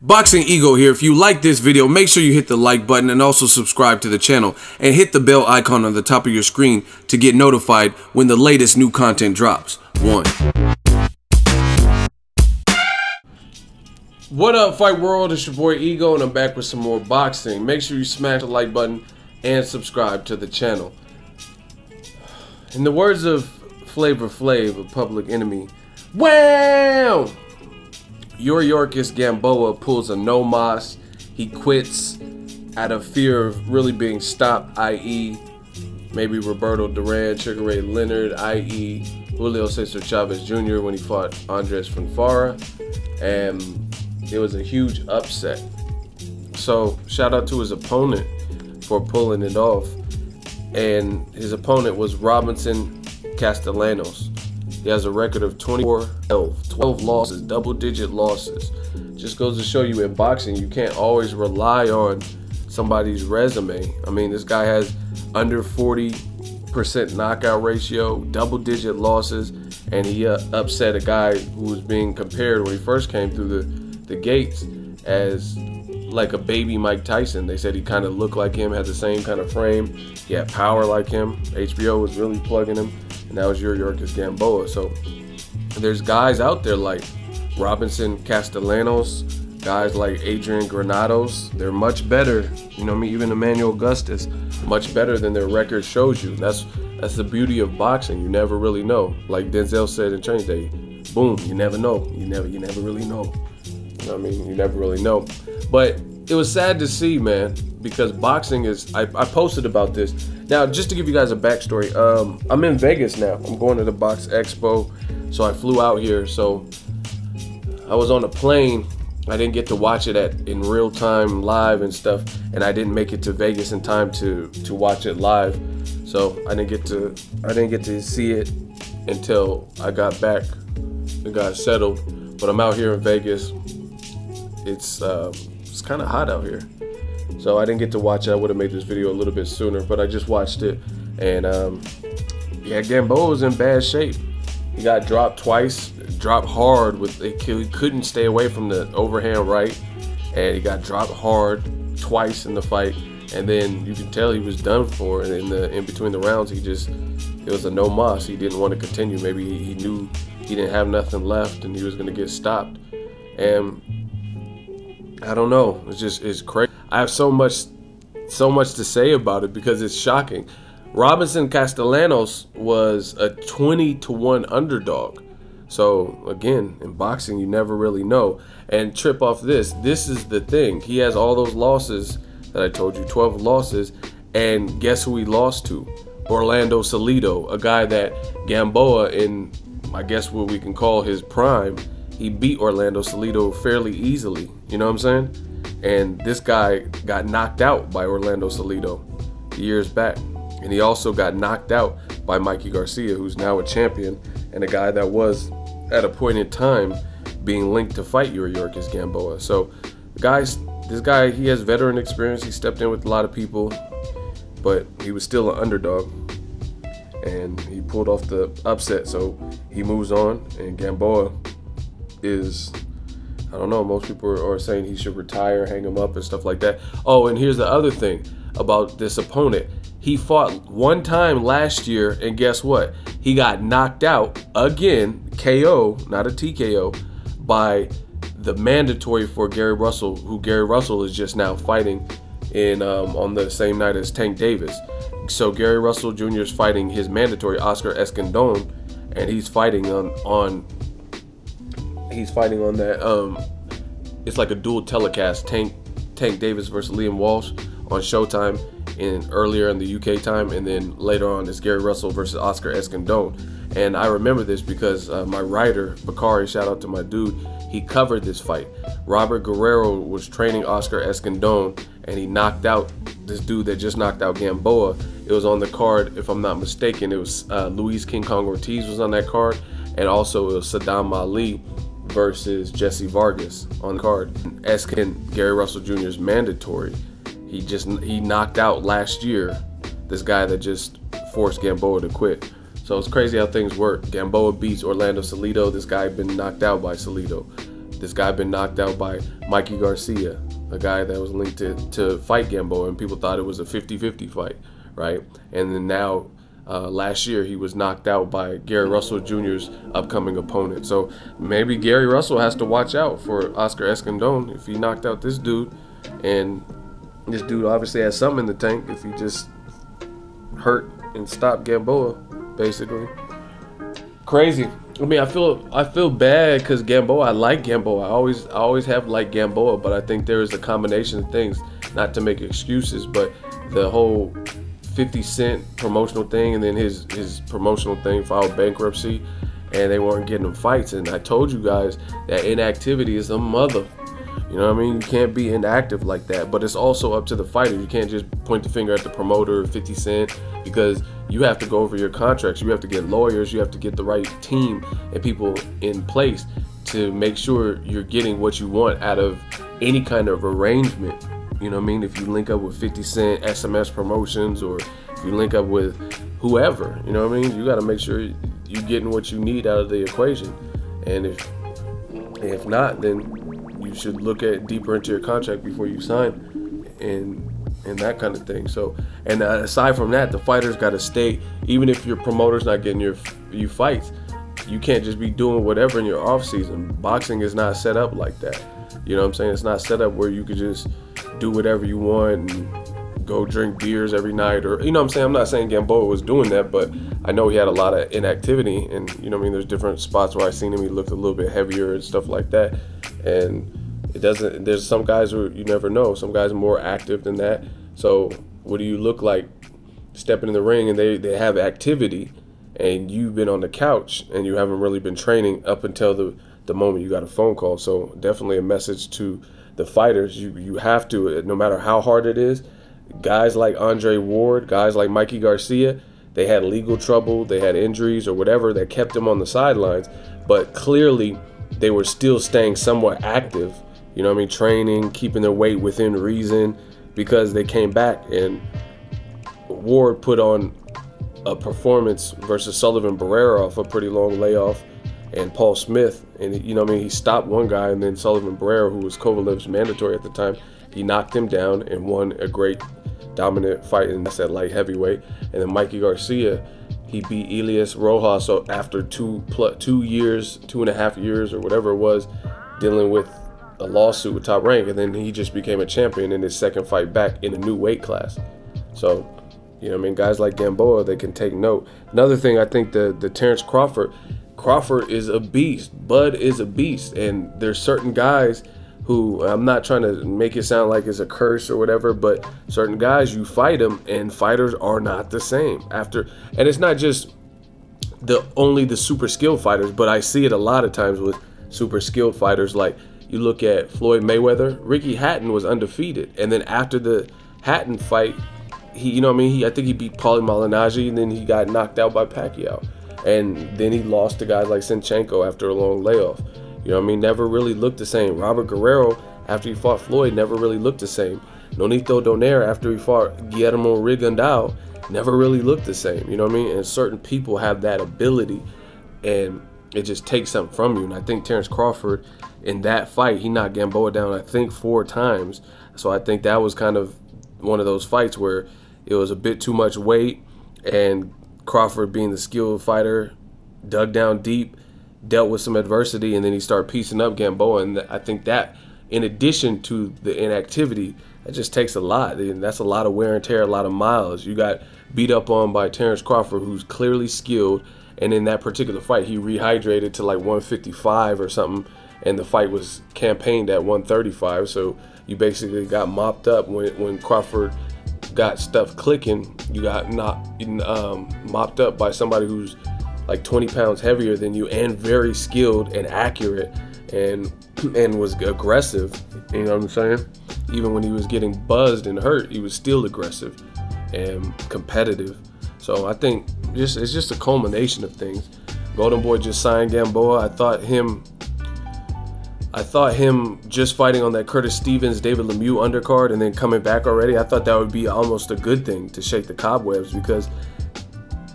Boxing Ego here. If you like this video, make sure you hit the like button and also subscribe to the channel and hit the bell icon on the top of your screen to get notified when the latest new content drops. What up, Fight World? It's your boy Ego and I'm back with some more boxing. Make sure you smash the like button and subscribe to the channel. In the words of Flavor Flav, a Public Enemy, wow! Yuriorkis Gamboa pulls a no mas. He quits out of fear of really being stopped, i.e. maybe Roberto Duran, Sugar Ray Leonard, i.e. Julio César Chávez Jr. when he fought Andres Fonfara, and it was a huge upset. So shout out to his opponent for pulling it off, and his opponent was Robinson Castellanos. He has a record of 24-12 losses, double-digit losses. Just goes to show you in boxing, you can't always rely on somebody's resume. I mean, this guy has under 40% knockout ratio, double-digit losses, and he upset a guy who was being compared when he first came through the gates as like a baby Mike Tyson. They said he kind of looked like him, had the same kind of frame, he had power like him. HBO was really plugging him. And that was Yuriorkis Gamboa. So there's guys out there like Robinson Castellanos, guys like Adrian Granados. They're much better, you know what I mean? Even Emmanuel Augustus, much better than their record shows you. That's the beauty of boxing. You never really know. Like Denzel said in Training Day, boom, you never know. You never really know. You know what I mean? You never really know. But it was sad to see, man, because boxing is, I posted about this. Now, just to give you guys a backstory, I'm in Vegas now. I'm going to the Box Expo, so I flew out here. So I was on a plane. I didn't get to watch it in real time, live and stuff, and I didn't make it to Vegas in time to watch it live. So I didn't get to see it until I got back and got settled. But I'm out here in Vegas. It's kind of hot out here. So I didn't get to watch it. I would have made this video a little bit sooner, but I just watched it. And yeah, Gamboa was in bad shape. He got dropped twice, dropped hard. He couldn't stay away from the overhand right, and he got dropped hard twice in the fight. And then you can tell he was done for. And in between the rounds, it was a no mas. He didn't want to continue. Maybe he knew he didn't have nothing left, and he was going to get stopped. And I don't know. It's crazy. I have so much to say about it because it's shocking. Robinson Castellanos was a 20-1 underdog. So again, in boxing, you never really know. And trip off this. This is the thing. He has all those losses that I told you, 12 losses. And guess who he lost to? Orlando Salido, a guy that Gamboa, in I guess what we can call his prime, he beat Orlando Salido fairly easily. You know what I'm saying? And this guy got knocked out by Orlando Salido years back. And he also got knocked out by Mikey Garcia, who's now a champion, and a guy that was, at a point in time, being linked to fight Yuriorkis Gamboa. So, guys, this guy, he has veteran experience. He stepped in with a lot of people, but he was still an underdog. And he pulled off the upset, so he moves on. And Gamboa is, I don't know, most people are saying he should retire, hang him up and stuff like that. Oh, and here's the other thing about this opponent. He fought one time last year, and guess what? He got knocked out again, KO, not a TKO, by the mandatory for Gary Russell, who Gary Russell is just now fighting in on the same night as Tank Davis. So Gary Russell Jr. is fighting his mandatory, Oscar Escandón, and he's fighting on that, it's like a dual telecast, Tank Davis versus Liam Walsh on Showtime earlier in the UK time, and then later on it's Gary Russell versus Oscar Escandón. And I remember this because my writer, Bakari, shout out to my dude, he covered this fight. Robert Guerrero was training Oscar Escandón, and he knocked out this dude that just knocked out Gamboa. It was on the card, if I'm not mistaken, it was Luis King Kong Ortiz was on that card, and also it was Saddam Ali versus Jesse Vargas on the card. Eskin, Gary Russell Jr.'s mandatory. He knocked out last year this guy that just forced Gamboa to quit. So it's crazy how things work. Gamboa beats Orlando Salido. This guy had been knocked out by Salido. This guy been knocked out by Mikey Garcia, a guy that was linked to fight Gamboa, and people thought it was a 50-50 fight, right? And then now, last year, he was knocked out by Gary Russell Jr.'s upcoming opponent. So maybe Gary Russell has to watch out for Oscar Escandón if he knocked out this dude. And this dude obviously has something in the tank if he just hurt and stopped Gamboa, basically. Crazy. I mean, I feel bad because Gamboa, I like Gamboa. I always have liked Gamboa, but I think there is a combination of things, not to make excuses, but the whole 50 Cent promotional thing, and then his promotional thing filed bankruptcy, and they weren't getting him fights. And I told you guys that inactivity is a mother. You know what I mean? You can't be inactive like that. But it's also up to the fighter. You can't just point the finger at the promoter, 50 Cent, because you have to go over your contracts. You have to get lawyers. You have to get the right team and people in place to make sure you're getting what you want out of any kind of arrangement. You know what I mean? If you link up with 50 Cent, SMS Promotions, or if you link up with whoever, you know what I mean? You got to make sure you're getting what you need out of the equation. And if not, then you should look at deeper into your contract before you sign, and that kind of thing. So, and aside from that, the fighters got to stay. Even if your promoter's not getting you fights, you can't just be doing whatever in your off season. Boxing is not set up like that. You know what I'm saying? It's not set up where you could just do whatever you want and go drink beers every night, or, you know what I'm saying? I'm not saying Gamboa was doing that, but I know he had a lot of inactivity, and, you know what I mean? There's different spots where I seen him, he looked a little bit heavier and stuff like that. And there's some guys who you never know. Some guys are more active than that. So what do you look like stepping in the ring and they have activity, and you've been on the couch and you haven't really been training up until the moment you got a phone call? So definitely a message to the fighters. You have to, no matter how hard it is. Guys like Andre Ward, guys like Mikey Garcia, they had legal trouble, they had injuries or whatever that kept them on the sidelines, but clearly they were still staying somewhat active, you know what I mean, training, keeping their weight within reason, because they came back. And Ward put on a performance versus Sullivan Barrera off a pretty long layoff, and Paul Smith, and you know what I mean, he stopped one guy, and then Sullivan Barrera, who was Kovalev's mandatory at the time, he knocked him down and won a great dominant fight, and that's at light heavyweight. And then Mikey Garcia, he beat Elias Rojas after 2.5 years or whatever it was, dealing with a lawsuit with Top Rank, and then he just became a champion in his second fight back in a new weight class. So, you know what I mean, guys like Gamboa, they can take note. Another thing, I think the Terence Crawford is a beast. Bud is a beast, and there's certain guys who, I'm not trying to make it sound like it's a curse or whatever, but certain guys, you fight them and fighters are not the same after. And it's not just only the super skilled fighters, but I see it a lot of times with super skilled fighters. Like you look at Floyd Mayweather, Ricky Hatton was undefeated, and then after the Hatton fight, you know what I mean, I think he beat Paulie Malignaggi, and then he got knocked out by Pacquiao, and then he lost to guys like Sinchenko after a long layoff. You know what I mean? Never really looked the same. Robert Guerrero, after he fought Floyd, never really looked the same. Nonito Donaire, after he fought Guillermo Rigondao, never really looked the same. You know what I mean? And certain people have that ability, and it just takes something from you. And I think Terence Crawford, in that fight, he knocked Gamboa down, I think, 4 times. So I think that was kind of one of those fights where it was a bit too much weight, and Crawford, being the skilled fighter, dug down deep, dealt with some adversity, and then he started piecing up Gamboa. And I think that, in addition to the inactivity, it just takes a lot. And that's a lot of wear and tear, a lot of miles. You got beat up on by Terence Crawford, who's clearly skilled, and in that particular fight, he rehydrated to like 155 or something, and the fight was campaigned at 135. So you basically got mopped up when Crawford got stuff clicking. You got mopped up by somebody who's like 20 pounds heavier than you, and very skilled and accurate, and was aggressive. You know what I'm saying? Even when he was getting buzzed and hurt, he was still aggressive and competitive. So I think it's just a culmination of things. Golden Boy just signed Gamboa. I thought him just fighting on that Curtis Stevens, David Lemieux undercard and then coming back already, I thought that would be almost a good thing to shake the cobwebs, because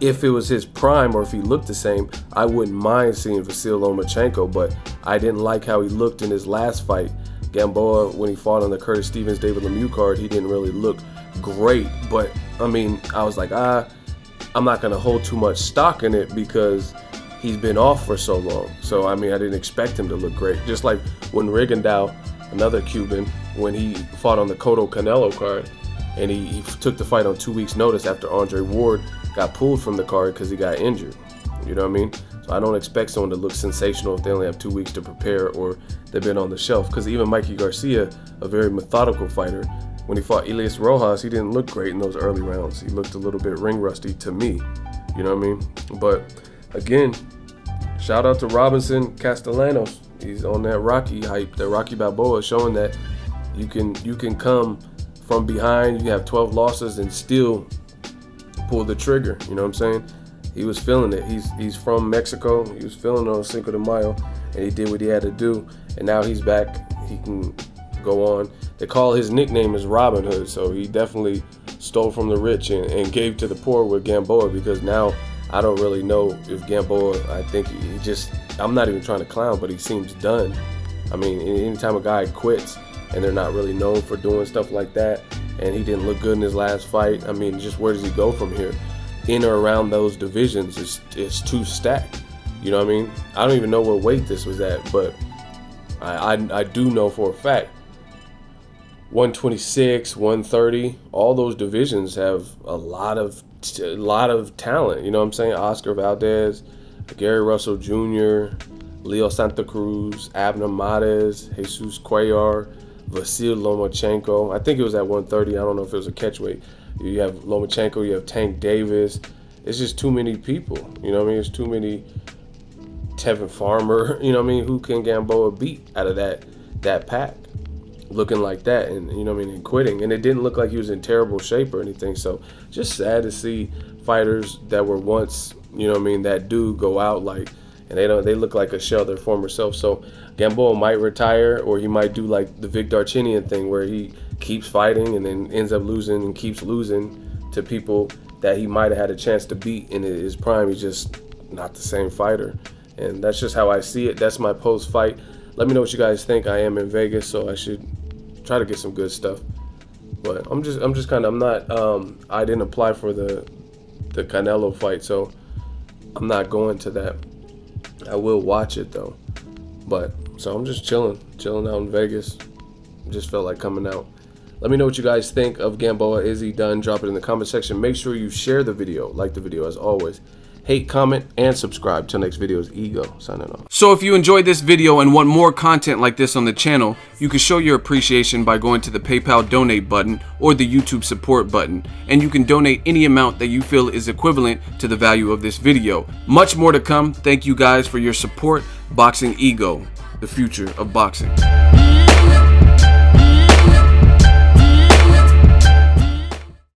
if it was his prime or if he looked the same, I wouldn't mind seeing Vasyl Lomachenko, but I didn't like how he looked in his last fight. Gamboa, when he fought on the Curtis Stevens, David Lemieux card, he didn't really look great. But, I mean, I was like, I'm not going to hold too much stock in it because he's been off for so long. So, I mean, I didn't expect him to look great. Just like when Rigondeaux, another Cuban, when he fought on the Cotto Canelo card, and he took the fight on 2 weeks' notice after Andre Ward got pulled from the card because he got injured. You know what I mean? So I don't expect someone to look sensational if they only have 2 weeks to prepare or they've been on the shelf. Because even Mikey Garcia, a very methodical fighter, when he fought Elias Rojas, he didn't look great in those early rounds. He looked a little bit ring rusty to me. You know what I mean? But again, shout out to Robinson Castellanos. He's on that Rocky hype, that Rocky Balboa, showing that you can come from behind. You have 12 losses and still pull the trigger. You know what I'm saying? He was feeling it. He's from Mexico. He was feeling on Cinco de Mayo, and he did what he had to do. And now he's back. He can go on. They call his nickname is Robin Hood, so he definitely stole from the rich and gave to the poor with Gamboa, because now I don't really know if Gamboa, I think he just, I'm not even trying to clown, but he seems done. I mean, anytime a guy quits and they're not really known for doing stuff like that, and he didn't look good in his last fight, I mean, just where does he go from here? In or around those divisions is too stacked. You know what I mean? I don't even know what weight this was at, but I do know for a fact 126, 130, all those divisions have a lot of talent. You know what I'm saying? Oscar Valdez, Gary Russell Jr., Leo Santa Cruz, Abner Mares, Jesus Cuellar, Vasyl Lomachenko. I think it was at 130. I don't know if it was a catchweight. You have Lomachenko, you have Tank Davis. It's just too many people. You know what I mean? It's too many. Tevin Farmer, you know what I mean? Who can Gamboa beat out of that pack? Looking like that, and you know what I mean, and quitting. And it didn't look like he was in terrible shape or anything. So just sad to see fighters that were once, you know what I mean, that dude go out like, and they look like a shell of their former self. So Gamboa might retire, or he might do like the Vic Darchinyan thing where he keeps fighting and then ends up losing and keeps losing to people that he might have had a chance to beat in his prime. He's just not the same fighter. And that's just how I see it. That's my post-fight. Let me know what you guys think. I am in Vegas, so I should try to get some good stuff. But I'm just kind of, I'm not, I didn't apply for the Canelo fight, so I'm not going to that. I will watch it though. But, so I'm just chilling out in Vegas. Just felt like coming out. Let me know what you guys think of Gamboa. Is he done? Drop it in the comment section. Make sure you share the video, like the video as always. Hate, comment, and subscribe. Till next video is Ego signing off. So if you enjoyed this video and want more content like this on the channel, you can show your appreciation by going to the PayPal donate button or the YouTube support button, and you can donate any amount that you feel is equivalent to the value of this video. Much more to come. Thank you guys for your support. Boxing Ego, the future of boxing.